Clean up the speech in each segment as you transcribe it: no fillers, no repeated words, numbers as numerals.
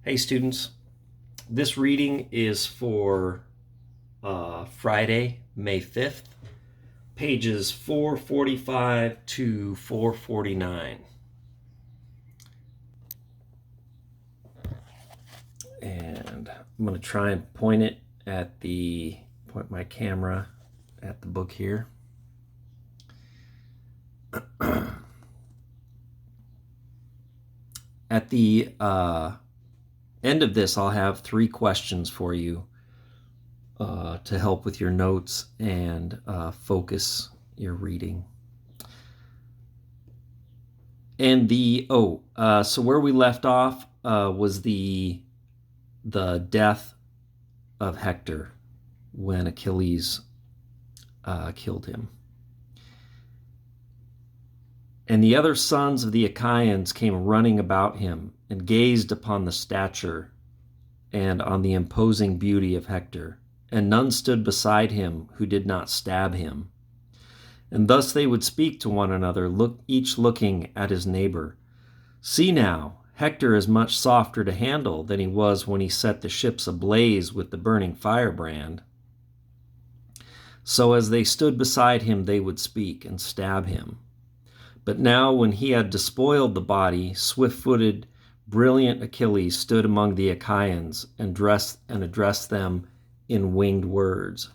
Hey students, this reading is for Friday, May 5th, pages 445 to 449. And I'm going to try and point my camera at the book here. At the end of this, I'll have 3 questions for you to help with your notes and focus your reading. And so where we left off was the death of Hector when Achilles killed him. And the other sons of the Achaeans came running about him and gazed upon the stature and on the imposing beauty of Hector, and none stood beside him who did not stab him. And thus they would speak to one another, each looking at his neighbor. See now, Hector is much softer to handle than he was when he set the ships ablaze with the burning firebrand. So as they stood beside him, they would speak and stab him. But now when he had despoiled the body, swift-footed, brilliant Achilles stood among the Achaeans and addressed them in winged words.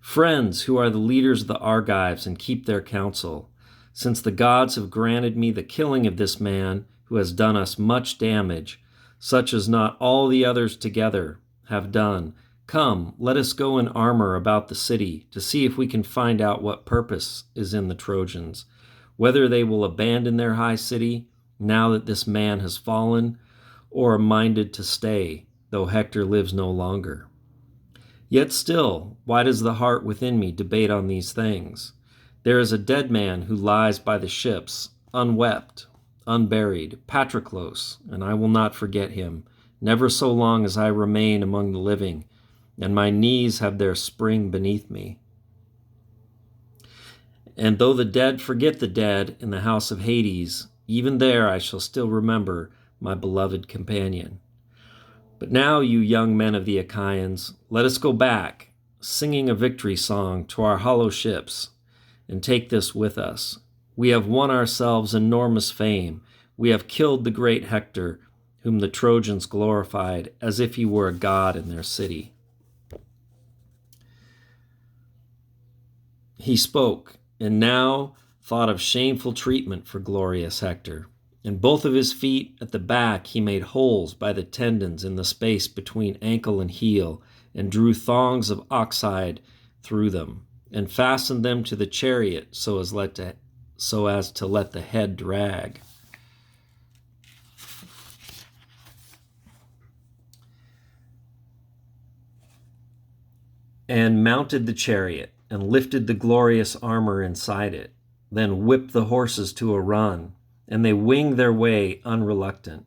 Friends, who are the leaders of the Argives and keep their counsel, since the gods have granted me the killing of this man who has done us much damage, such as not all the others together have done, come, let us go in armor about the city to see if we can find out what purpose is in the Trojans, whether they will abandon their high city now that this man has fallen, or are minded to stay, though Hector lives no longer. Yet still, why does the heart within me debate on these things? There is a dead man who lies by the ships, unwept, unburied, Patroclus, and I will not forget him, never so long as I remain among the living, and my knees have their spring beneath me. And though the dead forget the dead in the house of Hades, even there I shall still remember my beloved companion. But now, you young men of the Achaeans, let us go back, singing a victory song to our hollow ships, and take this with us. We have won ourselves enormous fame. We have killed the great Hector, whom the Trojans glorified as if he were a god in their city. He spoke, and now thought of shameful treatment for glorious Hector. In both of his feet at the back he made holes by the tendons in the space between ankle and heel, and drew thongs of oxhide through them, and fastened them to the chariot so as to let the head drag. And mounted the chariot, and lifted the glorious armor inside it, then whipped the horses to a run, and they winged their way unreluctant.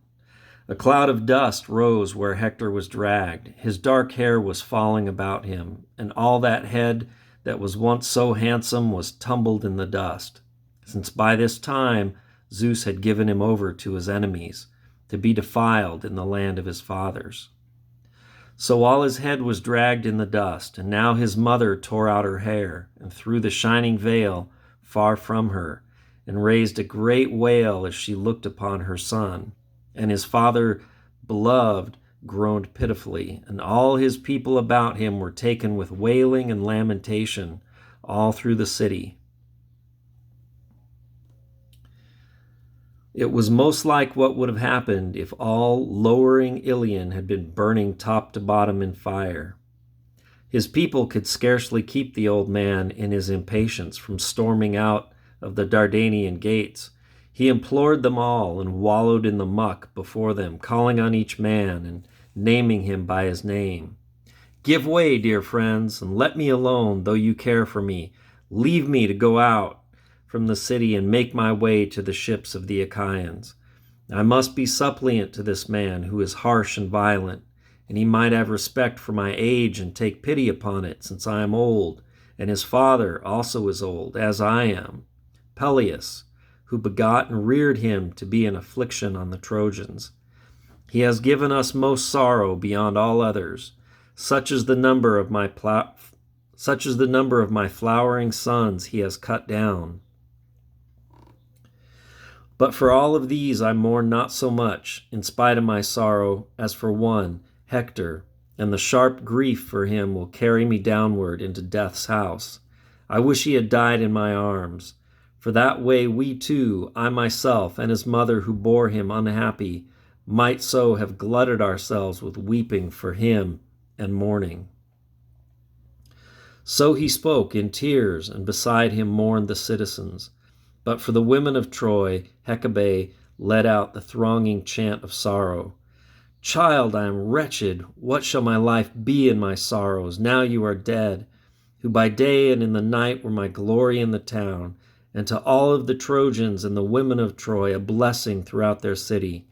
A cloud of dust rose where Hector was dragged. His dark hair was falling about him, and all that head that was once so handsome was tumbled in the dust, since by this time Zeus had given him over to his enemies, to be defiled in the land of his fathers. So all his head was dragged in the dust, and now his mother tore out her hair, and threw the shining veil far from her, and raised a great wail as she looked upon her son. And his father, beloved, groaned pitifully, and all his people about him were taken with wailing and lamentation all through the city. It was most like what would have happened if all lowering Ilion had been burning top to bottom in fire. His people could scarcely keep the old man in his impatience from storming out of the Dardanian gates. He implored them all and wallowed in the muck before them, calling on each man and naming him by his name. Give way, dear friends, and let me alone, though you care for me. Leave me to go out from the city and make my way to the ships of the Achaeans. I must be suppliant to this man who is harsh and violent, and he might have respect for my age and take pity upon it, since I am old, and his father also is old, as I am, Peleus, who begot and reared him to be an affliction on the Trojans. He has given us most sorrow beyond all others. Such is the number of my flowering sons he has cut down. But for all of these I mourn not so much, in spite of my sorrow, as for one, Hector, and the sharp grief for him will carry me downward into death's house. I wish he had died in my arms, for that way we too, I myself and his mother who bore him unhappy, might so have glutted ourselves with weeping for him and mourning. So he spoke in tears, and beside him mourned the citizens. But for the women of Troy, Hecabe led out the thronging chant of sorrow. Child, I am wretched. What shall my life be in my sorrows, now you are dead, who by day and in the night were my glory in the town, and to all of the Trojans and the women of Troy a blessing throughout their city.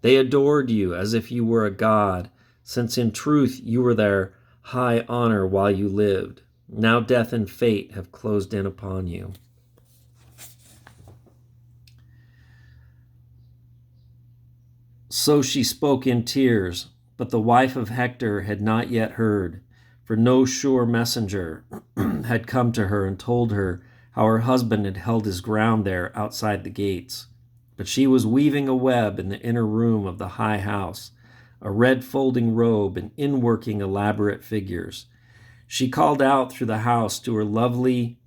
They adored you as if you were a god, since in truth you were their high honor while you lived. Now death and fate have closed in upon you. So she spoke in tears, but the wife of Hector had not yet heard, for no sure messenger had come to her and told her how her husband had held his ground there outside the gates. But she was weaving a web in the inner room of the high house, a red folding robe and inworking elaborate figures. She called out through the house to her lovely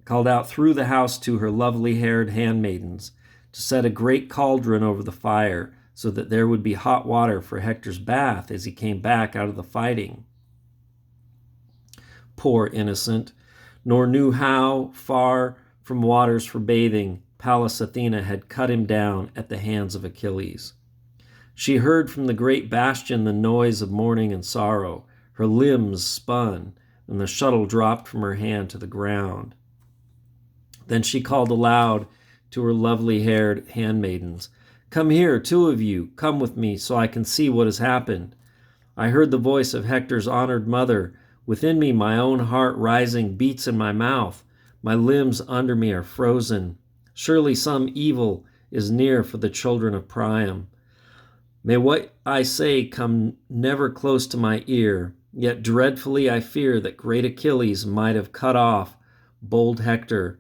haired handmaidens to set a great cauldron over the fire, so that there would be hot water for Hector's bath as he came back out of the fighting. Poor innocent, nor knew how, far from waters for bathing, Pallas Athena had cut him down at the hands of Achilles. She heard from the great bastion the noise of mourning and sorrow. Her limbs spun, and the shuttle dropped from her hand to the ground. Then she called aloud to her lovely-haired handmaidens, Come here, two of you, come with me so I can see what has happened. I heard the voice of Hector's honored mother. Within me my own heart rising beats in my mouth. My limbs under me are frozen. Surely some evil is near for the children of Priam. May what I say come never close to my ear, yet dreadfully I fear that great Achilles might have cut off bold Hector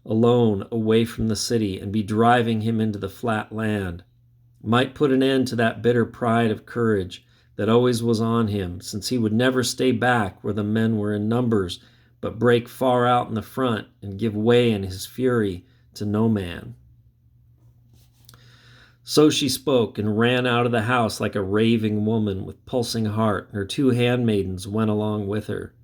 alone away from the city and be driving him into the flat land, might put an end to that bitter pride of courage that always was on him, since he would never stay back where the men were in numbers, but break far out in the front and give way in his fury to no man. So she spoke and ran out of the house like a raving woman with pulsing heart, and her two handmaidens went along with her.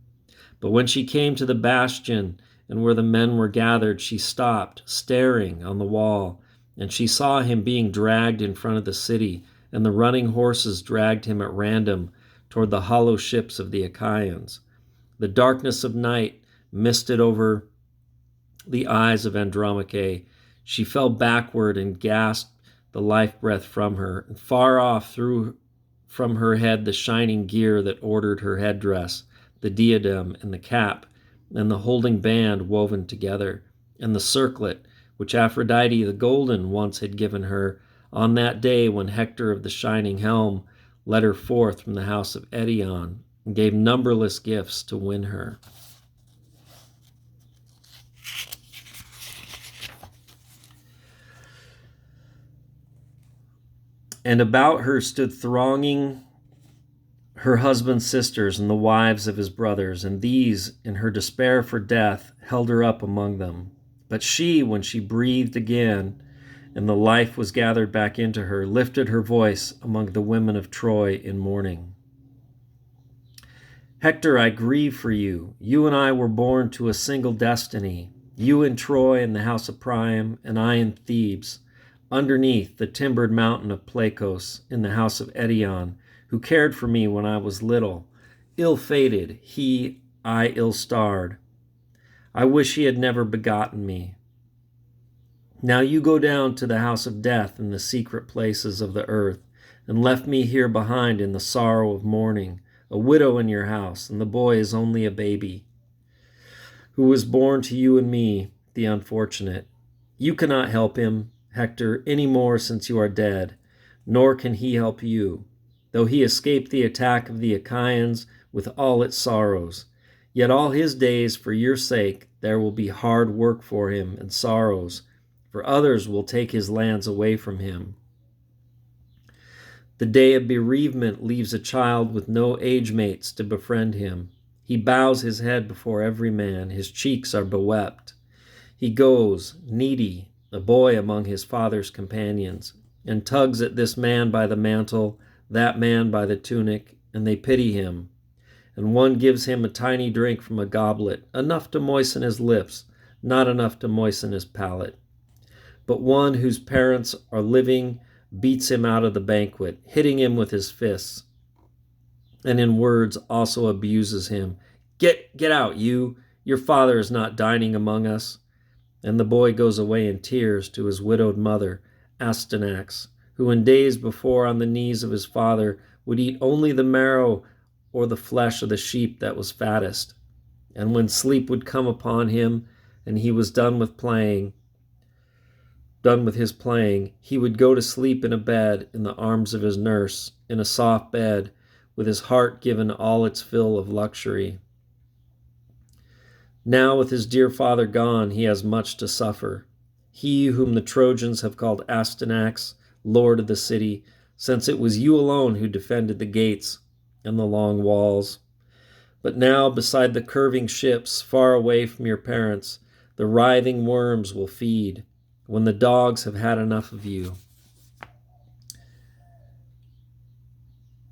But when she came to the bastion and where the men were gathered, she stopped, staring on the wall, and she saw him being dragged in front of the city, and the running horses dragged him at random toward the hollow ships of the Achaeans. The darkness of night misted over the eyes of Andromache. She fell backward and gasped the life breath from her, and far off threw from her head the shining gear that ordered her headdress, the diadem and the cap, and the holding band woven together, and the circlet which Aphrodite the golden once had given her on that day when Hector of the shining helm led her forth from the house of Eetion and gave numberless gifts to win her. And about her stood thronging her husband's sisters and the wives of his brothers, and these, in her despair for death, held her up among them. But she, when she breathed again, and the life was gathered back into her, lifted her voice among the women of Troy in mourning. Hector, I grieve for you. You and I were born to a single destiny, you in Troy and the house of Priam, and I in Thebes, underneath the timbered mountain of Placos, in the house of Eetion, who cared for me when I was little. Ill-fated, he, I ill-starred. I wish he had never begotten me. Now you go down to the house of death in the secret places of the earth, and left me here behind in the sorrow of mourning, a widow in your house, and the boy is only a baby, who was born to you and me, the unfortunate. You cannot help him, Hector, any more since you are dead, nor can he help you. Though he escaped the attack of the Achaeans with all its sorrows, yet all his days for your sake there will be hard work for him and sorrows, for others will take his lands away from him. The day of bereavement leaves a child with no age mates to befriend him. He bows his head before every man, his cheeks are bewept. He goes, needy, a boy among his father's companions, and tugs at this man by the mantle, that man by the tunic, and they pity him. And one gives him a tiny drink from a goblet, enough to moisten his lips, not enough to moisten his palate. But one whose parents are living beats him out of the banquet, hitting him with his fists, and in words also abuses him. Get out, you! Your father is not dining among us. And the boy goes away in tears to his widowed mother, Astyanax, who in days before on the knees of his father would eat only the marrow or the flesh of the sheep that was fattest. And when sleep would come upon him and he was done with his playing, he would go to sleep in a bed in the arms of his nurse, in a soft bed, with his heart given all its fill of luxury. Now with his dear father gone, he has much to suffer. He whom the Trojans have called Astyanax, lord of the city, since it was you alone who defended the gates and the long walls. But now, beside the curving ships, far away from your parents, the writhing worms will feed, when the dogs have had enough of you.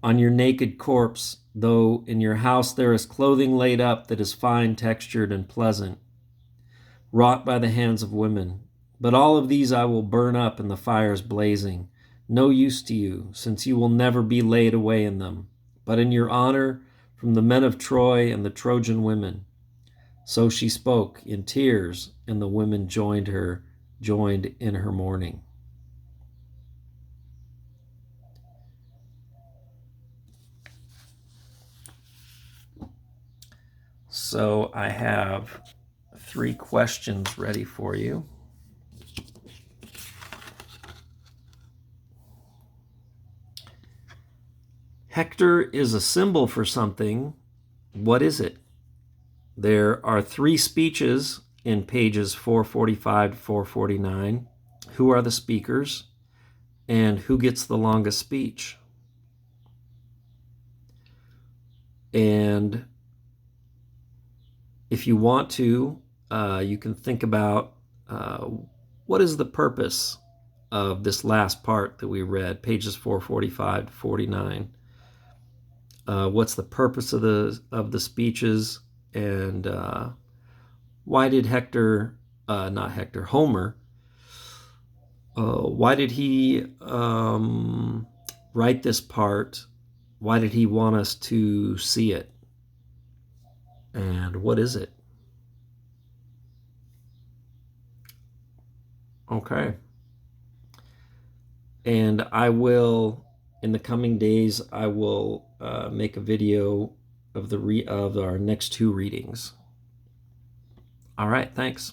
On your naked corpse, though in your house there is clothing laid up that is fine textured and pleasant, wrought by the hands of women. But all of these I will burn up in the fires blazing, no use to you, since you will never be laid away in them, but in your honor from the men of Troy and the Trojan women. So she spoke in tears, and the women joined in her mourning. So I have 3 questions ready for you. Hector is a symbol for something. What is it? There are 3 speeches in pages 445 to 449. Who are the speakers? And who gets the longest speech? And if you want to, you can think about what is the purpose of this last part that we read, pages 445 to 49. What's the purpose of the speeches, and why did Homer, why did he write this part? Why did he want us to see it? And what is it? Okay. And I will, in the coming days, I will make a video of our next 2 readings. All right, thanks.